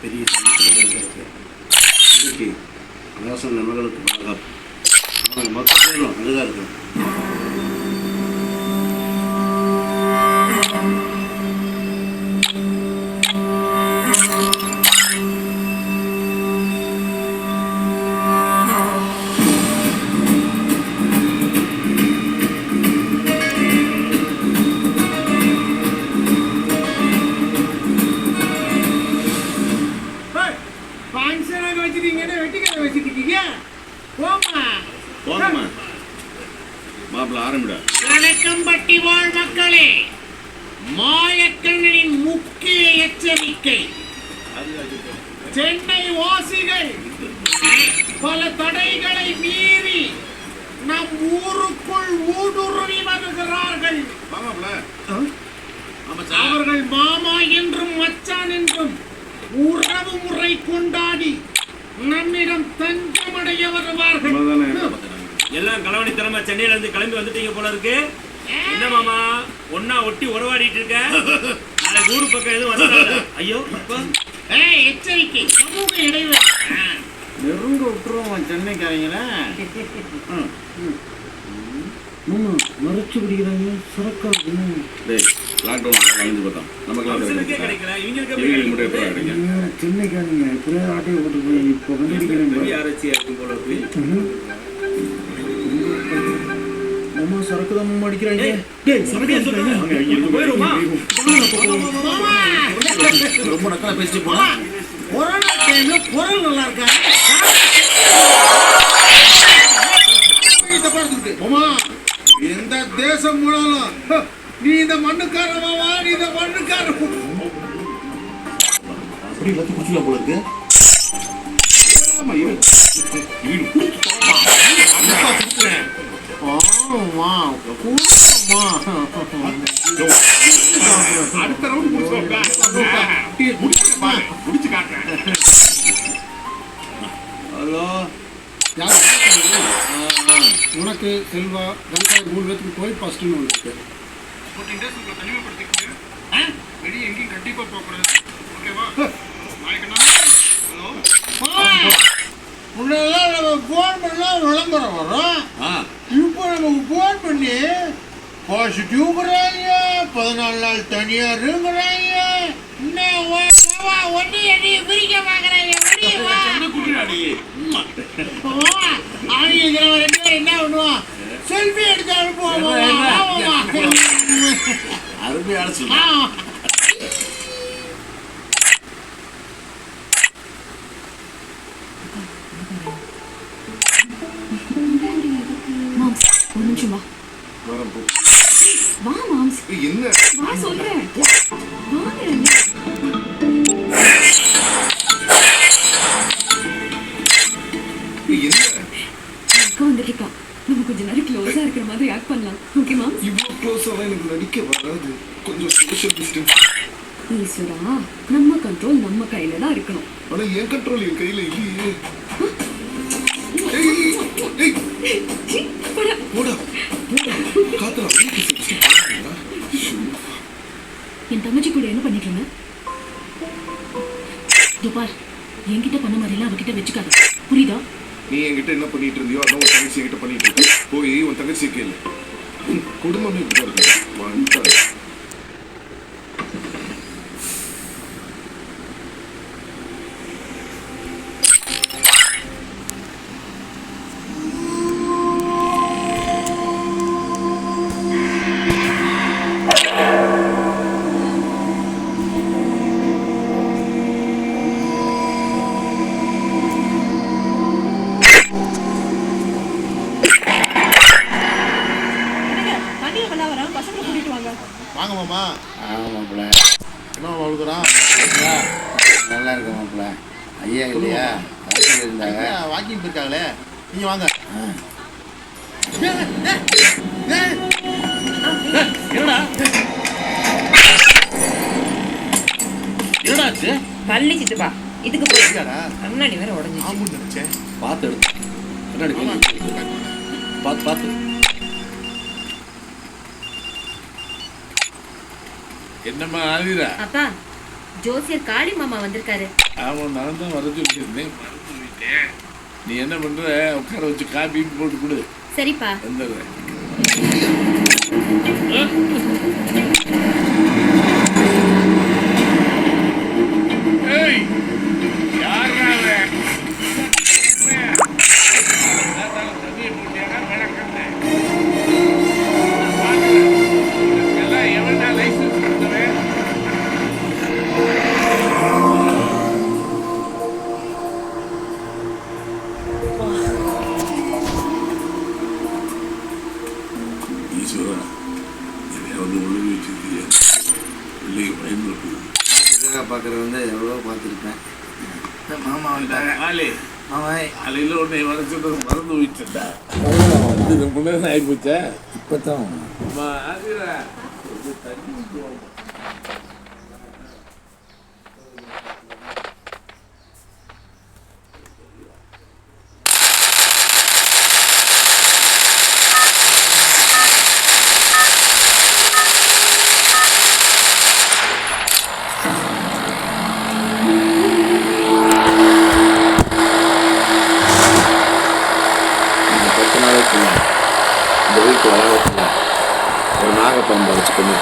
பெரிய இருக்கு. இதுக்கு அமாவாசை நன்மைகளுக்கு பாதுகாப்பு அவங்க மக்கள் சேரும் அதுதான் இருக்கும். கணக்கம்பட்டி வாழ் மக்களே, மாயக்கண்ணின் முக்கிய எச்சரிக்கை. சென்னை வாசிகள் பல தடைகளை மீறி நம் ஊருக்குள் ஊடுருவி வருகிறார்கள். அவர்கள் மாமா என்றும் மச்சான் என்றும் உறவு முறை கொண்டாடி நம்மிடம் தஞ்சமடைய வருவார்கள். எல்லாம் கலவணித்தனமா சென்னையில இருந்து கிளம்பி வந்துட்டீங்க போல இருக்கு. என்ன மாமா ஒன்னா ஒட்டி உறவாடிட்டு இருக்க? நாளைக்கு ஊரு பக்கம் எதுவும் வந்துடாத. ஐயோ எச்சரிக்கை, சமூக இடைவெளி. நெருங்க விட்டுருவோம் சென்னைக்காரங்கள. மறைச்சு பிடிக்கிறாங்க சரக்கா. சென்னைக்காரங்க இப்படியே ஆட்டையை போட்டு போய் இப்போ அம்மா சரக்கு தான் அடிக்கிறாங்க. ரொம்ப நக்கலா பேசிட்டு போனா கொரோனா டைம்ல குரல் நல்லா இருக்காங்க. எந்த தேசம் மூலம் நீ இந்த மண்ணுக்காரவா, நீ இந்த மண்ணுக்கார அப்படி எல்லாத்தையும் குடிச்சுலாம் போல இருக்கு. அடுத்த ரவுண்ட் முடிச்சு காட்டுறேன். ஹலோ, உனக்கு செல்வா கங்கா 3 பேருக்கு கோயில் பாஸ்ட்னு ஒன்று இருக்கு. 14 days உங்களை தனிமைப்படுத்திக்கோங்க. வெளியே எங்கேயும் கண்டிப்பா போகக்கூடாது. ஓகேவா? ஹலோ, முன்னெல்லாம் நம்ம ஃபோன் பண்ணால் விளம்பரம் வரும். இப்போ நமக்கு ஃபோன் பண்ணி பாசிட்டிவ்ங்கிறாங்க, 14 நாள் தனியாக இருக்கிறாங்க. இன்னும் ஒன்று எண்ணி பிரிக்க பார்க்குறாங்க. அவங்க 2 பேர் என்ன பண்ணுவான், செல்ஃபி எடுத்து அனுப்புவோம். அருமையான சொல்லுங்க. என்ன சொல்றேன் வந்துருக்கா. நம்ம கொஞ்ச நேரம் க்ளோஸா இருக்கிற மாதிரி ஆக்ட் பண்ணலாம். ஓகே மாம்? இவ்வளோ க்ளோஸாலாம் எனக்கு நடிக்க வராது. கொஞ்சம் சோஷியல் டிஸ்டன்ஸ். ஈஸ்வரா, நம்ம கண்ட்ரோல் நம்ம கையில தான் இருக்கணும். ஆனா என் கண்ட்ரோல் என் கையில இல்லையே. என் தங்கச்சி கூட என்ன பண்ணிட்டு இருந்த? துபார், என்கிட்ட பண்ண மாதிரிலாம் அவகிட்ட வச்சுக்காத, புரியுதா? நீ என்கிட்ட என்ன பண்ணிட்டு இருந்தியோ அதான் உன் தங்கச்சி என்கிட்ட பண்ணிட்டு இருக்க. போய் உன் தங்கச்சி கேளு. குடும்பமே இப்படிதான் இருக்கு. வாங்க மாமா. மாப்பிள்ள என்ன அழுகுறான்? நல்லா இருக்கு மாப்பிள்ள. ஐயா இல்லையா இருந்தாங்க, வாக்கிங் போயிருக்காங்களே. நீங்க வாங்க. என்னடா என்னடாச்சு? பள்ளி சித்துப்பா, இதுக்கு போயிருக்காடா. கண்ணாடி வேற உடஞ்சி. ஆம்பு நினைச்சேன். பார்த்து எடுத்து கண்ணாடி பார்த்து பார்த்து. என்னம்மா ஆகுறா? அப்பா, ஜோசியர் காளி மாமா வந்திருக்காரு. அவன் நான் தான் வர சொல்லியிருந்தேன், மறந்து போயிட்டேன். நீ என்ன பண்ற, உட்கார வச்சு காப்பி போட்டு கொடு. சரிப்பா. வந்துடுறேன். ஏய், யாரா அவன்? தண்ணியை போட்டியானா விளக்கண்ணேன். எல்லாம் எவன்டா லைசன்ஸ் கொடுத்தவன்? ஈஸ்வரா, எதையாவது ஒழுங்கு வச்சிருக்கிய பிள்ளைங்க பயந்துட போகுது. பார்க்குறது வந்து எவ்வளோ பார்த்துருப்பேன். மாமா வந்துட்டாங்க. ஆளே ஆமாம், காலையில் உன்னை வர சொல்றது மறந்து போயிட்டா. இது ரொம்ப நேரம் ஆகி போச்சா? இப்போ தான் அம்மா ஆதிரா, கொஞ்சம் தண்ணி ஊத்து வாம்மா. இந்த வீட்டு வளாகத்தில் ஒரு நாகப்பாம்பை வச்சு கொண்டு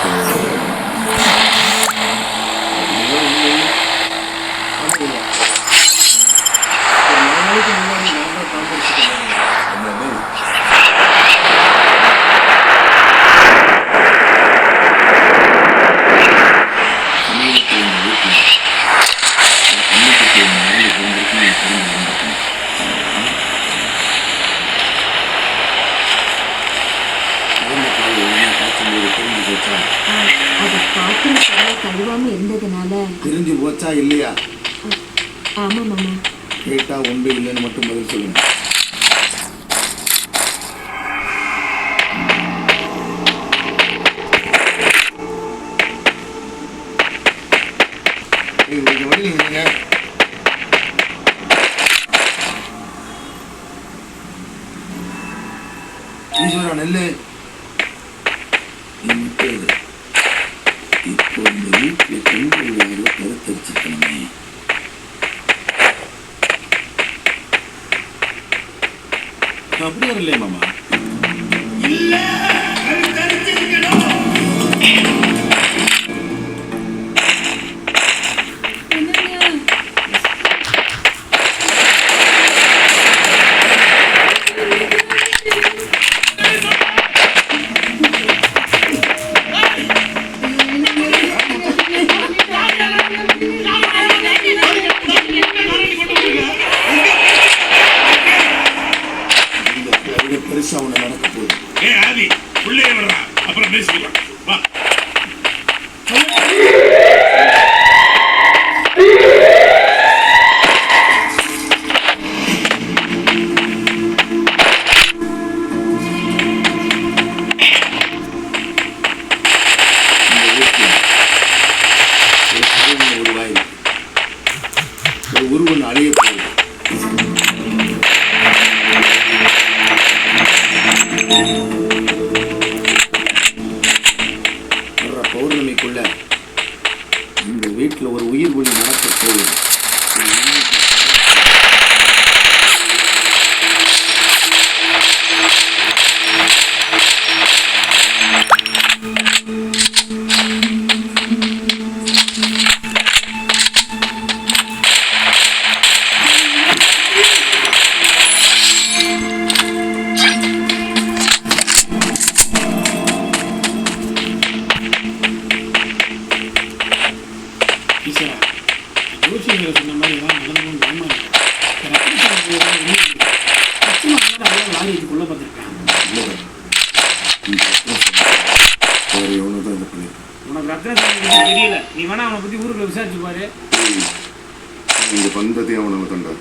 அது பாத்திரம் சரியா கழுவாம இருந்ததுனால தெரிஞ்சு போச்சா இல்லையா? ஆமா மாமா. கேட்டா ஒன்று இல்லைன்னு மட்டும் பதில் சொல்லுங்க. ஈஸ்வரா நெல்லு இப்போ இந்த வீட்டில் பெண்கள் யாரோ கருத்தரிச்சிருக்கணுமே. அப்படியே இல்லையே மாமா. பெருசா ஒண்ணு நடக்க போகுது. ஆதி உள்ளே வர்றா, அப்புறம் பேசிக்கலாம். வா. ஒரு உருவம் அழிய போகுது. பௌர்ணமிக்குள்ள இந்த வீட்டில் ஒரு உயிர் ஒளி நடக்க போகுது. ஜோசியங்களை சொன்ன மாதிரி ஏதாவது நடந்ததுன்னு பயமா இருக்கு. லாரிக்கு கொள்ள பார்த்துருக்கேன். உனக்கு ரத்னசாமி தெரியல, நீ வேணா அவனை பத்தி ஊருக்குள்ள விசாரிச்சு பாரு. இந்த பந்தத்தை அவனை கண்டா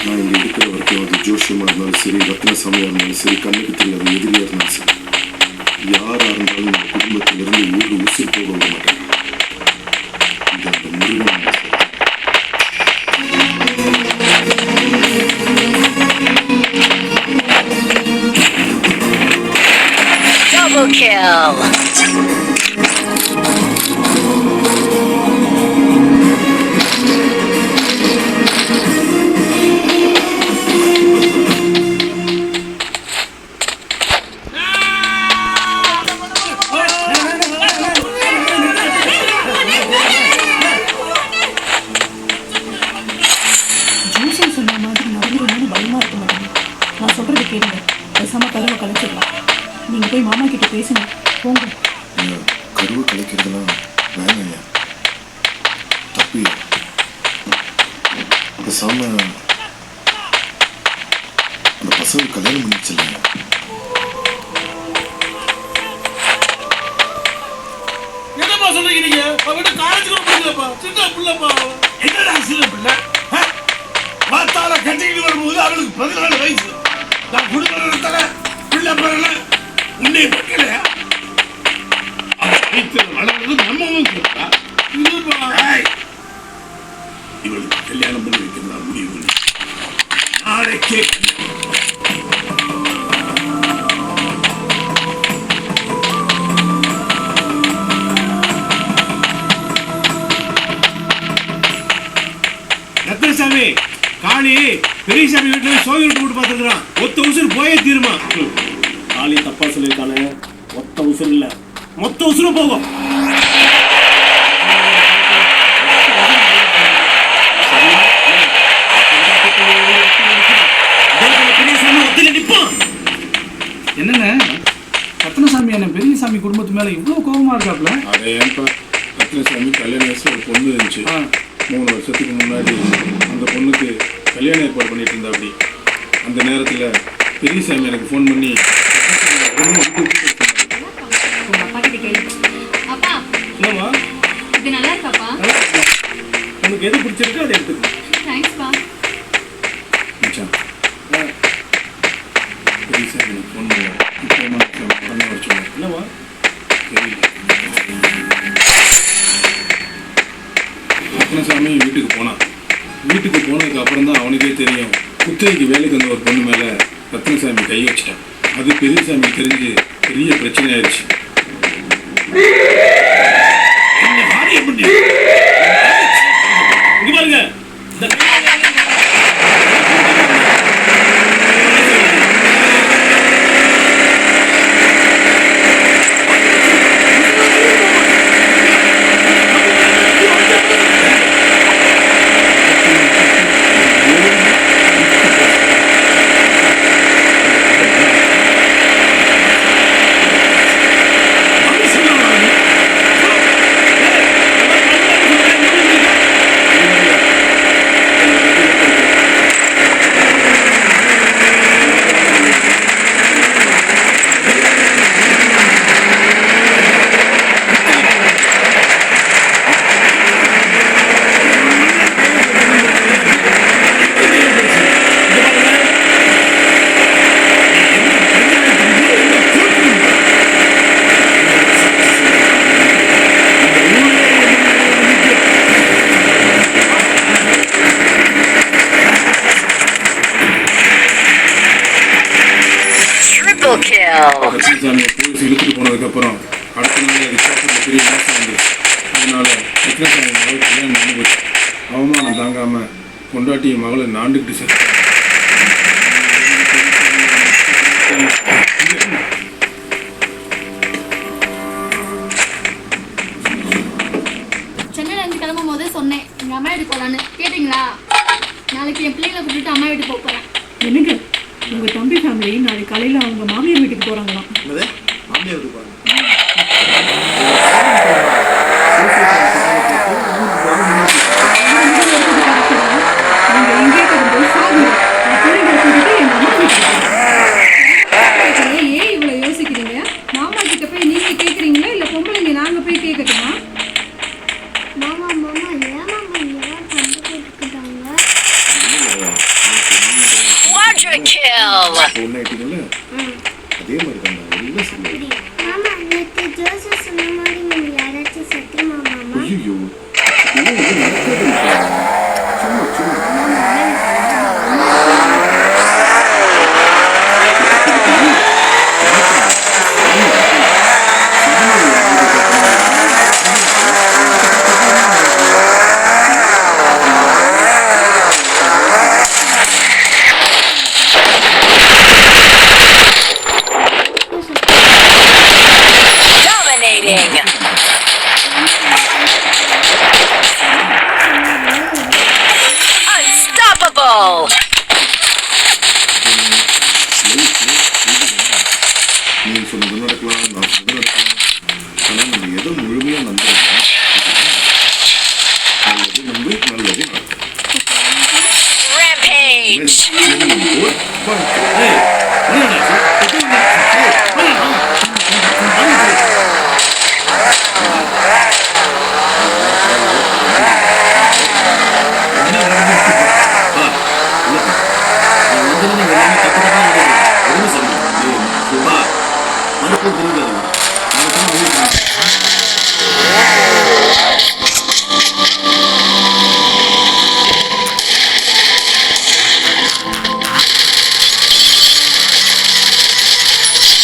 நான் இங்க இருக்கிற வரைக்கும் அது ஜோஷியமா இருந்தாலும் சரி, ரத்னசாமியா இருந்தாலும் சரி, கண்ணுக்கு தெரியாத எதிரியா இருந்தாலும் சரி, யாரா இருந்தாலும் இந்த குடும்பத்திலிருந்து ஊருக்கு உசிர் போக விட மாட்டேன். இது அந்த முருகன் Double kill. ஜோசியம் சொன்ன மாதிரி நடந்துருமான்னு பயமா இருக்க மாட்டேங்க. நான் சொல்றது கேளுங்க, பேசாம கருவை கலைச்சிடலாம். நீங்க போய் மாமா கிட்ட பேசுங்க, போங்க. கருவை கலைக்கிறதுலாம் வேணாங்க, தப்பு. பேசாம அந்த பசங்க கல்யாணம் பண்ணிச்சில்லைங்க. என்னப்பா சொல்றீங்க நீங்க? அவகிட்ட காலேஜ் கூட படிக்கலப்பா, சின்ன பிள்ளைப்பா. என்னடா சின்ன பிள்ளை? பார்த்தால கட்டிக்கிட்டு வரும்போது அவளுக்கு 14 வயசு. நான் குடும்ப நடத்தல, பிள்ளை பிறல, உன்னை பக்கலையா? வளர்றது நம்ம இல்லப்பா. இவளுக்கு கல்யாணம் பண்ணி வைக்கிறதா முடிவு. நாளைக்கே ரத்னசாமி காளி பெரியசாமி வீட்டுல சோவி விட்டு போட்டு பார்த்துருக்கான். ஒத்த உசுறு போயே தீருமா. காளி தப்பா சொல்லியிருக்கானே, ஒத்த உசுறு இல்ல மொத்த உசுறு போகும். பெரியசாமி ஒத்தில நிப்பான். என்னண்ணே ரத்னசாமி என்ன பெரியசாமி குடும்பத்து மேல இவ்வளவு கோபமா இருக்காப்ல? அதை ஏன்பா, ரத்னசாமி கல்யாண வயசுல ஒரு பொண்ணு இருந்துச்சு. 3 வருஷத்துக்கு முன்னாடி அந்த பொண்ணுக்கு கல்யாணம் ஏற்பாடு பண்ணிட்டு இருந்தா. அப்படி அந்த நேரத்தில் பெரியசாமி எனக்கு ஃபோன் பண்ணி உங்க அப்பா கிட்ட கேளு. அப்பா, என்னம்மா இது நல்லா இருக்காப்பா? உனக்கு எது பிடிச்சிருக்கோ அதை எடுத்துக்கோ. தேங்க்ஸ்ப்பா. மச்சான், பெரியசாமி எனக்கு ஃபோன் பண்ண பண்ண வர சொன்னேன். என்னம்மா தெரியல. ரத்னசாமி வீட்டுக்கு போனான். வீட்டுக்கு போனதுக்கு அப்புறம் தான் அவனுக்கே தெரியும், குத்தகைக்கு வேலைக்கு வந்த ஒரு பொண்ணு மேலே ரத்னசாமி கை வச்சிட்டான். அது பெரியசாமி தெரிஞ்சு பெரிய பிரச்சனை ஆயிடுச்சு. இங்க பாருங்க, ரத்னசாமியை போலீஸ் இழுத்துட்டு போனதுக்கப்புறம் அடுத்த நாள் ரிசார்ட்டில் பெரிய மோசம் வந்துருச்சு. அதனால ரத்னசாமி மகள் கல்யாணம் பண்ணி போச்சு. அவமானம் தாங்காம கொண்டாட்டிய மகளை நாண்டுக்கிட்டு செத்து. சென்னையில இருந்து கிளம்பும் போதே சொன்னேன் எங்க அம்மா வீட்டுக்கு போலான்னு. கேட்டீங்களா? நாளைக்கு என் பிள்ளைங்களை கூப்பிட்டு அம்மா வீட்டுக்கு போறேன். என்னங்க, உங்க தம்பி ஃபேமிலி நாளைக்கு காலையில அவங்க மாமியார் வீட்டுக்கு போறாங்களாம். மாமியார் வீட்டுக்கு போறாங்க. நீங்க எங்கே போய் சாகுங்க. பிள்ளைங்களை கூட்டிட்டு எங்க அம்மா வீட்டுக்கு ஏன் இவ்வளவு யோசிக்கிறீங்க? மாமா கிட்ட போய் நீங்க கேக்குறீங்களா இல்ல பொம்பளைங்க நாங்க போய் கேட்கட்டுமா? மாமா மாமா ஏன் மாமா எல்லாம் சண்டை போட்டுக்கிட்டாங்க? Quadra kill. பொண்ணாயிட்டீங்கல்ல, அதே மாதிரி தான். மாமா சொன்னது நடக்கலாம், நான் சொன்னது நடக்கலாம். ஆனால் நம்ம எதை முழுமையாக நம்புறோமோ நல்லது நம்பி நல்லது நடக்கும்.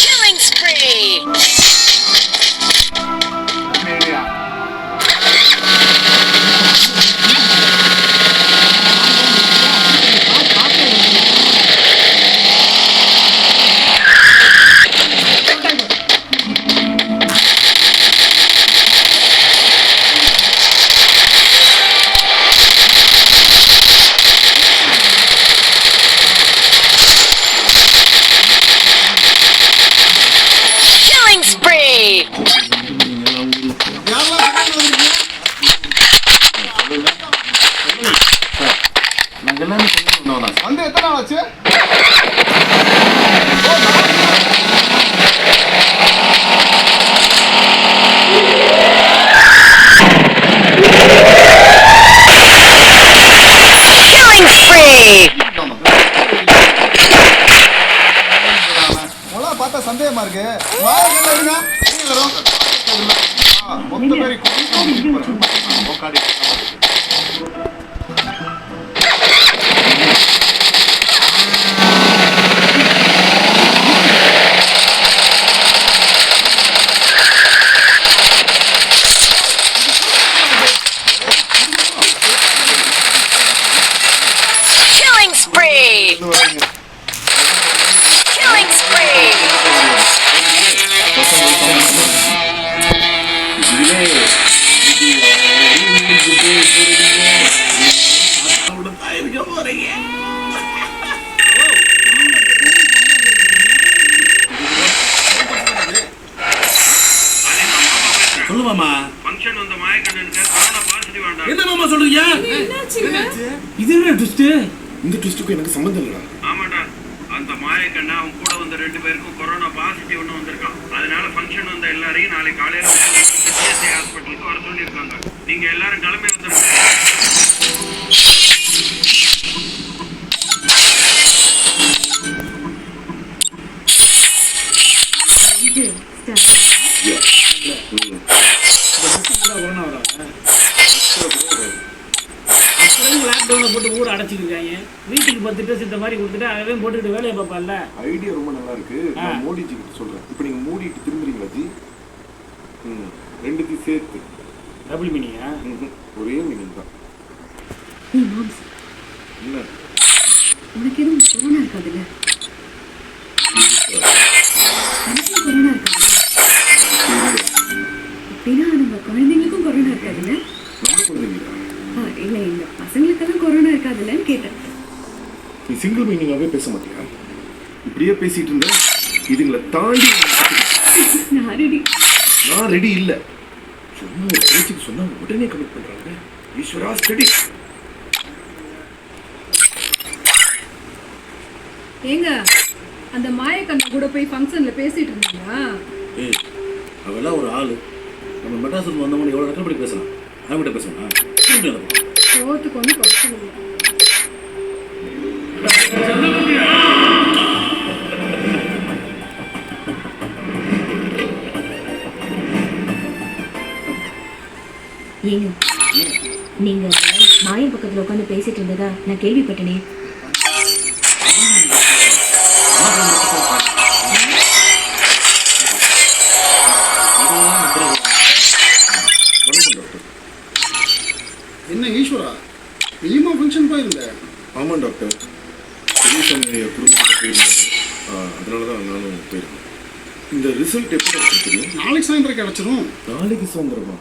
Killing spree! Killing spree! நாங்கள் எல்லாமே சொல்லுவோம். வந்து எத்தனை நாள் ஆச்சு? Killing spree! உங்களாம் பார்த்தா சந்தேகமா இருக்கு. வாங்க இருங்க. நீங்க வரும். மொத்த பேரை கூட்டி Killing spree! Killing spree! சொல்லு மாமா. ஃபங்க்ஷன் வந்த மாயக்கண்ணனுக்கு கொரோனா பாசிட்டிவ் ஆண்டா. என்ன மாமா சொல்றீங்க? இது என்ன ட்விஸ்ட்? இந்த ட்விஸ்ட்டுக்கும் எனக்கு சம்மந்தம் இல்லைடா. ஆமாடா. அந்த மாயக்கண்ணா அவங்க கூட வந்த 2 பேருக்கும் கொரோனா பாசிட்டிவ்னு வந்திருக்கான். அதனால ஃபங்க்ஷன் வந்த எல்லாரையும் நாளை காலையில சிஎஸ்ஐ ஹாஸ்பிட்டலுக்கு வர சொல்லியிருக்காங்க. நீங்க எல்லாரும் கிளம்பி வந்துருங்க. லாக்டவுனை போட்டு ஊரை அடைச்சிருக்காங்க. வீட்டுக்கு 10 ட்ரெஸ் இந்த மாதிரி கொடுத்துட்டு அவன் போட்டுக்கிட்டு வேலையை பார்ப்பான்ல. ஐடியா ரொம்ப நல்லா இருக்கு. நான் மோடிஜி கிட்ட சொல்றேன். இப்போ நீங்க மூடிட்டு திரும்புறீங்களா ஜி? ரெண்டுத்தையும் சேர்த்து டபுள் மீனிங்கா? ஒரே மீனிங் தான். என்ன உனக்கு எதுவும் கொரோனா இருக்காதுல்ல? எனக்கு கொரோனா இருக்காது அப்படின்னா நம்ம குழந்தைங்களுக்கும் கொரோனா இருக்காதுல்ல? நம்ம குழந்தைங்களா? இல்லை இல்லை, பசங்களுக்கெல்லாம் கொரோனா இருக்காதுல்லன்னு கேட்டேன். நீ சிங்கிள் மீனிங்காகவே பேச மாட்டியா? இப்படியே பேசிட்டு இருந்த இதுங்களை தாண்டி நான் ரெடி இல்லை. சும்மா ஒரு பேச்சுக்கு சொன்னா உடனே கமிட் பண்றாங்க. ஈஸ்வரா ஸ்டடி. ஏங்க அந்த மாயக்கண்ணன் கூட போய் ஃபங்க்ஷன்ல பேசிட்டு இருந்தீங்களா? ஏய் அவெல்லாம் ஒரு ஆளு. நம்ம மெட்ராஸுக்கு வந்தவங்க எவ்வளோ ரெக்கப்படி பேசலாம். அவங்ககிட்ட பேசலாம். சோத்துக்கு ஒன்றும் குறைச்சல் இல்லை. ஏங்க நீங்க மாயம் பக்கத்துல உட்காந்து பேசிட்டு இருந்ததா நான் கேள்விப்பட்டனே. என்ன ஈஸ்வரா, வெளியுமா ஃபங்க்ஷன் போயிருந்த? ஆமாம் டாக்டர், பெரியசாமி குடும்பத்துக்கு போயிருந்தாரு. அதனால தான் நானும் போயிருந்தேன். இந்த ரிசல்ட் எப்போ டாக்டர் தெரியும்? நாளைக்கு சாயந்தரம் கிடச்சிரும். நாளைக்கு சாயந்தரமா?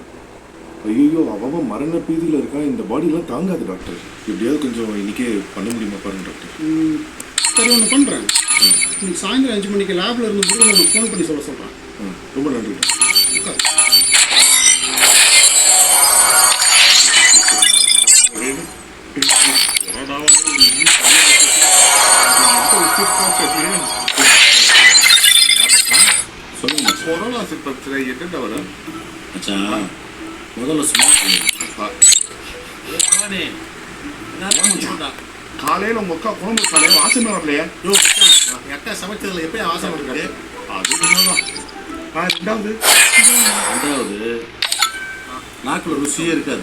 ஐயோ, அவன் மரண பீதியில் இருக்கான். இந்த பாடியெலாம் தாங்காது டாக்டர். எப்படியாவது கொஞ்சம் இன்னைக்கே பண்ண முடியுமா பாருங்க டாக்டர். சரி, ஒன்று பண்ணுறேன். இன்னைக்கு சாயந்தரம் 5 மணிக்கு லேப்ல இருந்து முருகன் உனக்கு ஃபோன் பண்ணி சொல்ல சொல்கிறேன். ரொம்ப நன்றி. சொல்லுங்க கொரோனா பிரச்சனை என்னென்ன வரும் மச்சான் முதல்ல சும்மா காலையில் உங்கள் அக்கா குழம்பு காலையில் வாசமே வரலையே. என் அக்கா சமைச்சதுல எப்பயும் ஆசை இருக்காரு. அது உண்மைதான். ரெண்டாவது நாக்கில் ருசியே இருக்காது.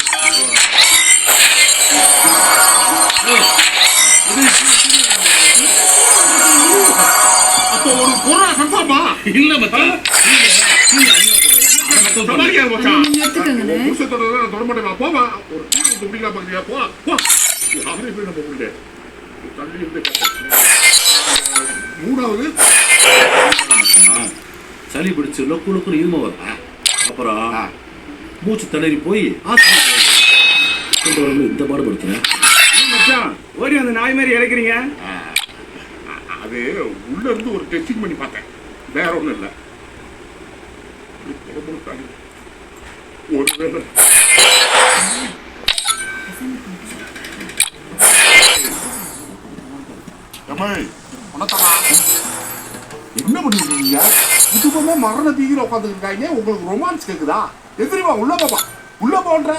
அப்போ ஒரு கொரோனா கன்ஃபார்மா இல்ல மச்சான் தொடமாட்டேன் போவா ஒரு பிடிக்கலாம் பாக்குறியா போ யாரையும் போய் நம்ம முடியல தள்ளி இருந்து. மூணாவது சளி பிடிச்சு லொக்குன்னு இரும வரும். அப்புறம் மூச்சு திணறி போய் ஆஸ்பத்திரி இந்த பாடுபடுத்துறேன். ஓடி அந்த நாய் மாதிரி இழைக்கிறீங்க. அது உள்ள இருந்து ஒரு டெஸ்டிங் பண்ணி பார்த்தேன், வேற ஒண்ணும் இல்லை. ஒருவேளை என்ன பண்ணிருக்கீங்க? இதுக்குமே மரண தீவிர உட்காந்துட்டு இருக்காங்க. உங்களுக்கு ரொமான்ஸ் கேக்குதா? எதிரிவா உள்ள போப்பா, உள்ள போன்ற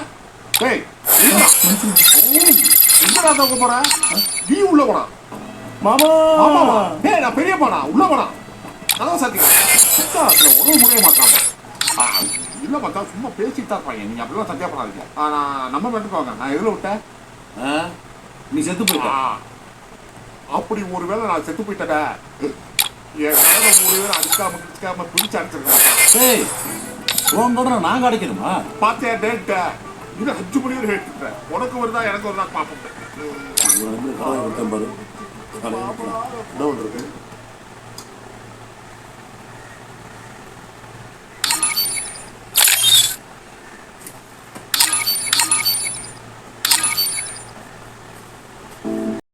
எங்க போற நீ உள்ள போனா மாமா நான் பெரிய போனா உள்ள போனா அதான் சத்தியம் உடம்பு முடிய மாட்டாங்க. இல்ல பார்த்தா சும்மா பேசிட்டு தான் இருப்பாங்க. நீங்க அப்படிலாம் சத்தியப்படாதீங்க. நான் நம்ம மட்டும் நான் எதுல விட்டேன்? நீ செத்து போயிட்ட. அப்படி ஒருவேளை நான் செத்து போயிட்டேன் என் கடலை ஒருவேளை அடிக்காம பிடிச்சு அடிச்சிருக்கேன். உன் கடனை நாங்க அடைக்கணுமா? பார்த்தேன் டேட்ட இது 5 மணி வரை எடுத்துட்டேன். உனக்கு வருதா எனக்கு வருதா பார்ப்பேன். பாரு.